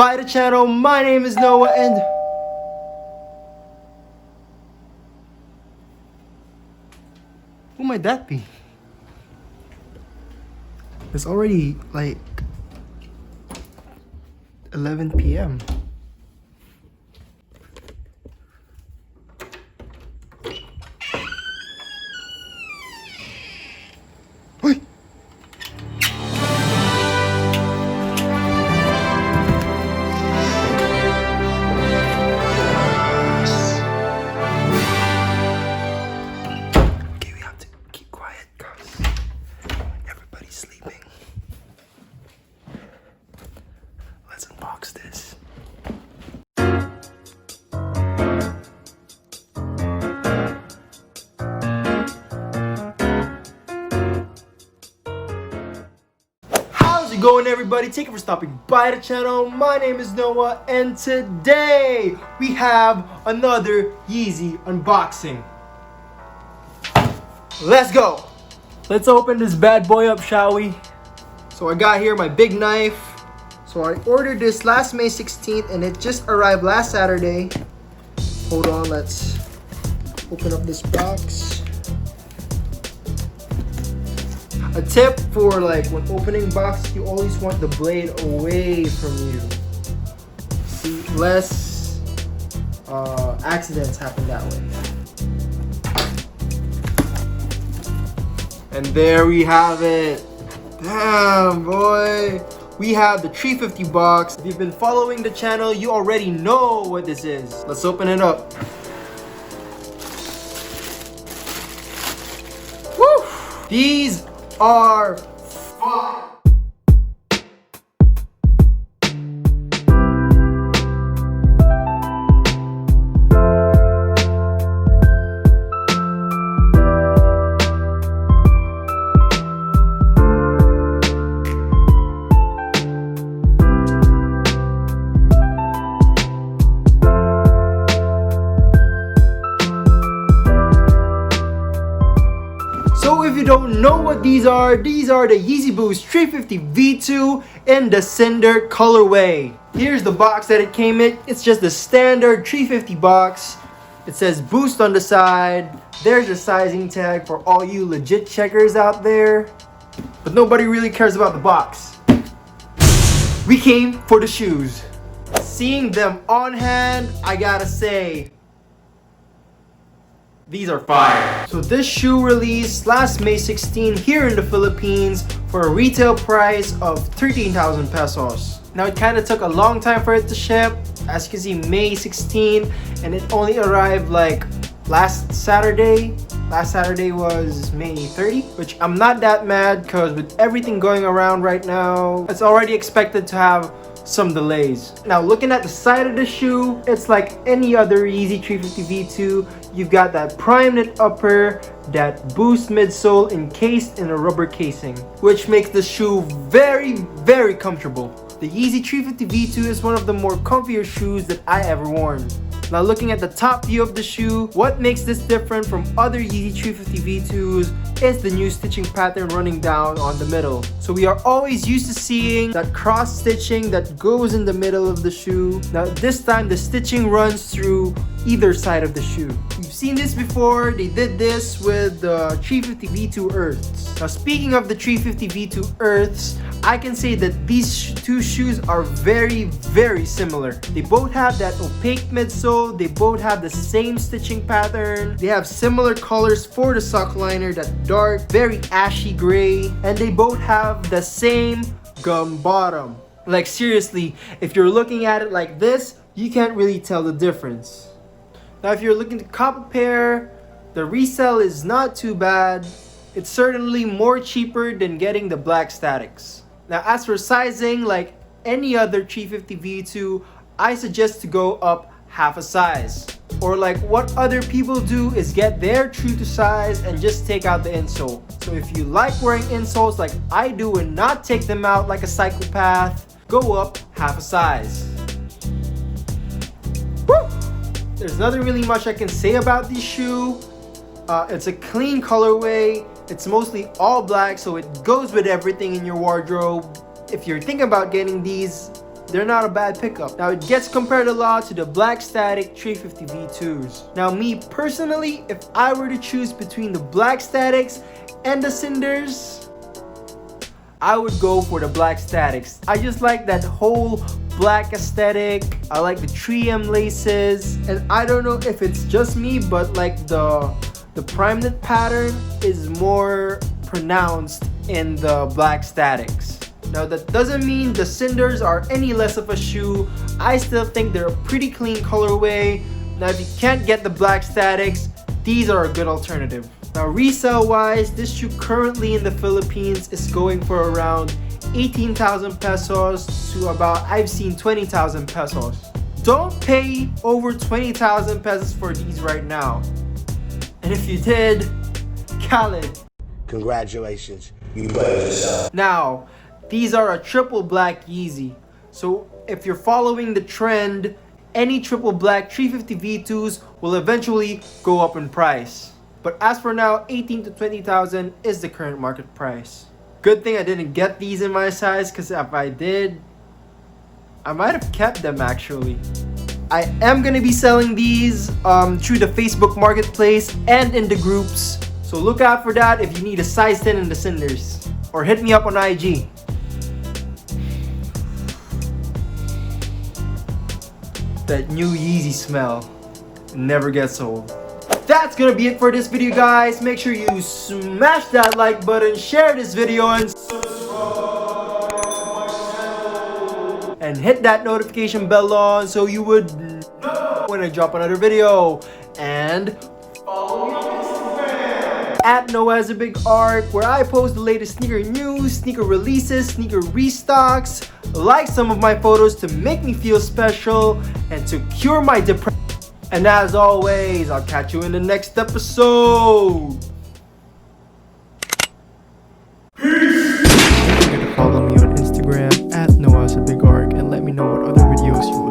by the channel. My name is Noah and who might that be? It's already like 11 p.m. Wait. Okay, we have to keep quiet because everybody's sleeping. Let's unbox this. How's it going, everybody? Thank you for stopping by the channel. My name is Noah and today we have another Yeezy unboxing. Let's go. Let's open this bad boy up, shall we? So I got here my big knife. So I ordered this last May 16th and it just arrived last Saturday. Hold on, let's open up this box. A tip for like when opening boxes, you always want the blade away from you. See, less accidents happen that way. And there we have it. Damn, boy. We have the 350 box. If you've been following the channel, you already know what this is. Let's open it up. Woo! These are fire. So if you don't know what these are the Yeezy Boost 350V2 in the Cinder colorway. Here's the box that it came in. It's just the standard 350 box. It says Boost on the side. There's a sizing tag for all you legit checkers out there. But nobody really cares about the box. We came for the shoes. Seeing them on hand, I gotta say, these are fire. So this shoe released last May 16 here in the Philippines for a retail price of 13,000 pesos. Now it kind of took a long time for it to ship. As you can see, May 16, and it only arrived like last Saturday. Last Saturday was May 30, which I'm not that mad because with everything going around right now, it's already expected to have some delays. Now looking at the side of the shoe, it's like any other Yeezy 350V2. You've got that prime knit upper, that boost midsole encased in a rubber casing, which makes the shoe very, very comfortable. The Yeezy 350V2 is one of the more comfier shoes that I ever worn. Now looking at the top view of the shoe, what makes this different from other Yeezy 350V2s is the new stitching pattern running down on the middle. So we are always used to seeing that cross stitching that goes in the middle of the shoe. Now this time the stitching runs through either side of the shoe. We've seen this before. They did this with the 350V2 Earths. Now speaking of the 350V2 Earths, I can say that these two shoes are very, very similar. They both have that opaque midsole. They both have the same stitching pattern. They have similar colors for the sock liner, that dark, very ashy gray. And they both have the same gum bottom. Like seriously, if you're looking at it like this, you can't really tell the difference. Now if you're looking to cop a pair, the resale is not too bad. It's certainly more cheaper than getting the black statics. Now as for sizing, like any other 350V2, I suggest to go up half a size. Or like what other people do is get their true to size and just take out the insole. So if you like wearing insoles like I do and not take them out like a psychopath, go up half a size. Woo! There's nothing really much I can say about this shoe. It's a clean colorway. It's mostly all black, so it goes with everything in your wardrobe. If you're thinking about getting these, they're not a bad pickup. Now it gets compared a lot to the black static 350V2s. Now me personally, if I were to choose between the black statics and the cinders, I would go for the black statics. I just like that whole black aesthetic. I like the 3M laces, and I don't know if it's just me, but like the prime knit pattern is more pronounced in the black statics. Now that doesn't mean the cinders are any less of a shoe. I still think they're a pretty clean colorway. Now if you can't get the black statics, these are a good alternative. Now resale wise, this shoe currently in the Philippines is going for around 18,000 pesos to about, I've seen 20,000 pesos. Don't pay over 20,000 pesos for these right now. And if you did, Khaled, congratulations, you played yourself. Now, these are a triple black Yeezy. So if you're following the trend, any triple black 350V2s will eventually go up in price. But as for now, 18 to 20,000 is the current market price. Good thing I didn't get these in my size, because if I did, I might have kept them actually. I am going to be selling these through the Facebook Marketplace and in the groups. So look out for that if you need a size 10 in the cinders. Or hit me up on IG. That new Yeezy smell never gets old. That's gonna be it for this video, guys. Make sure you smash that like button, share this video, and subscribe to my channel. And hit that notification bell on so you would know when I drop another video. And follow me on Instagram at @NoahAsABigArc, where I post the latest sneaker news, sneaker releases, sneaker restocks. Like some of my photos to make me feel special and to cure my depression. And as always, I'll catch you in the next episode. Peace! Don't forget to follow me on Instagram at @NoahAsABigArc and let me know what other videos you would